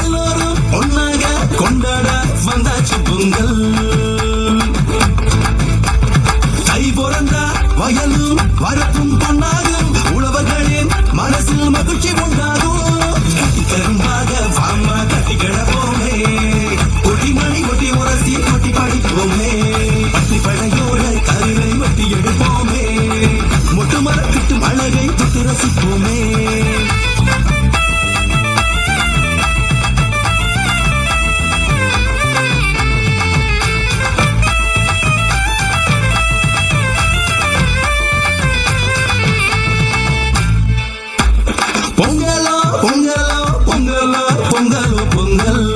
எல்லாரும் ஒன்னாக கொண்டாட வந்தாச்சு பொங்கல். தை பிறந்தா வயலும் வரப்பும் பொன்னாகும், உழவர்களின் மனசில் மகிழ்ச்சி உண்டாகும். கரும்பாக வாமா கட்டி கிடப்போமே, கொட்டிமணி கொட்டி உரசி கொட்டி படிப்போமே, பட்டி பழையோட கருளை வெட்டி எடுப்போமே, மொட்டு மரக்கிட்டு அழகை தொட்டு ரசிப்போமே. பொங்கலோ பொங்கலோ பொங்கலோ பொங்கலோ பொங்கல்,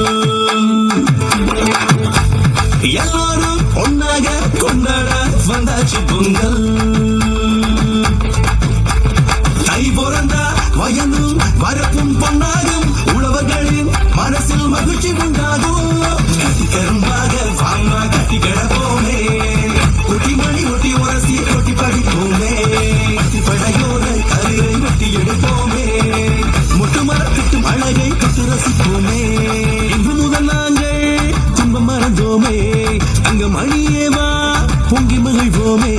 எல்லாரும் ஒன்னாக கொண்டாட வந்தாச்சு பொங்கல். தை பிறந்தா வயலும் வரப்பும் பொன்னாகும், உழவர்களின் மனசில் மகிழ்ச்சி உண்டாகும். கரும்பாக வாமா கட்டி கிடப்போமே, கொட்டிமணி ஒட்டி உரசி கொட்டி படிப்போமே, படையோட கருளை வெட்டி எடுப்போமே, மொட்டு மரக்கிட்டு அழகை தொட்டு ரசிப்போமே. இன்று முதல் நாங்கள் துன்பம் மறந்தோமே, அங்க மணியேவா பொங்கி மகிழ்வோமே.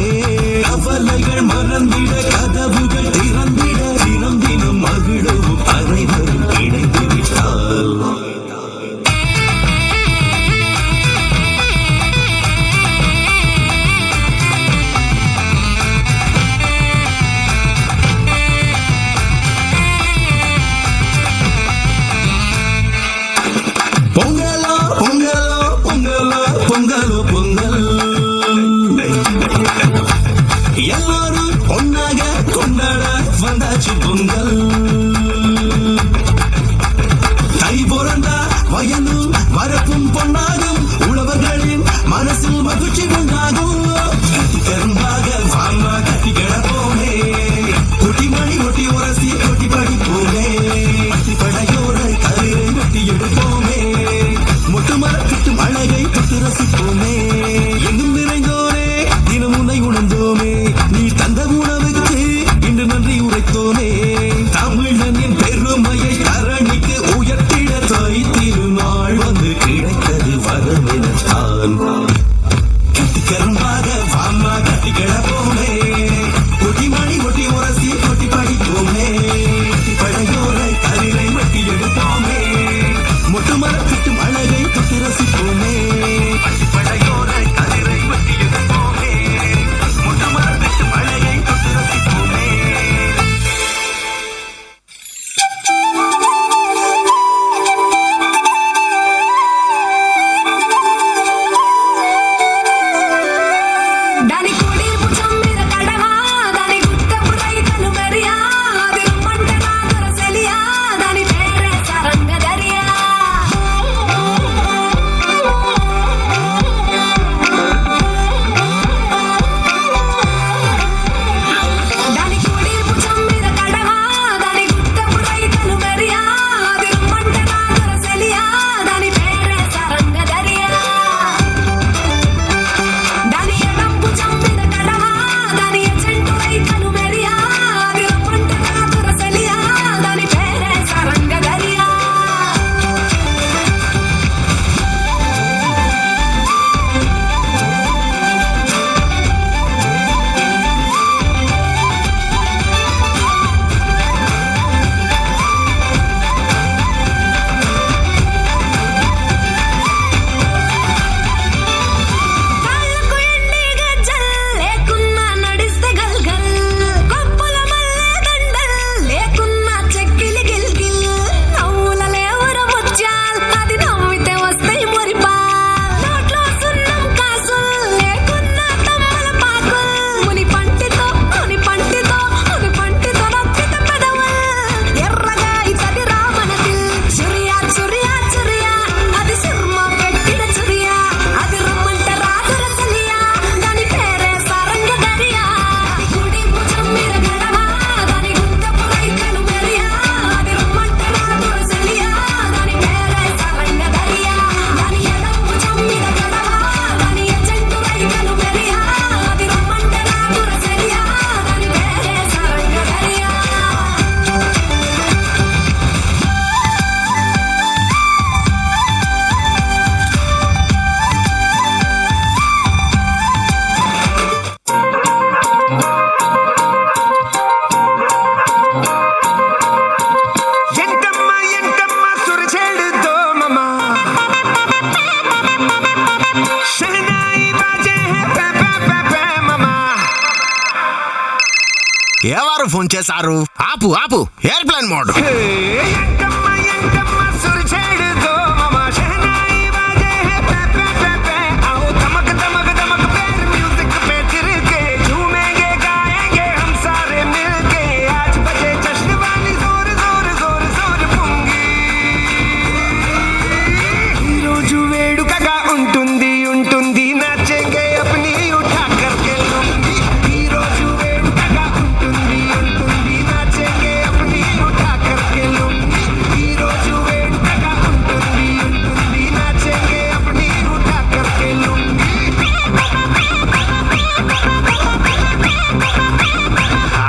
ఎవరు ఫోన్ చేశారు? ఆపు ఆపు, ఎయిర్ప్లేన్ మోడ్.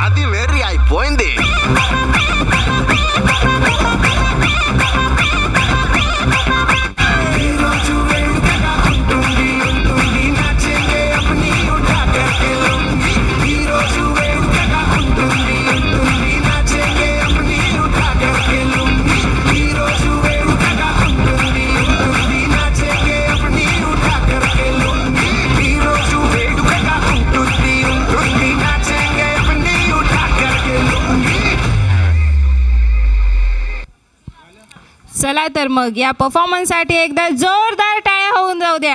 అది వెర్రి అయిపోయింది. चला तर मग या परफॉर्मन्ससाठी एकदा जोरदार टाळ्या होऊन जाऊ द्या.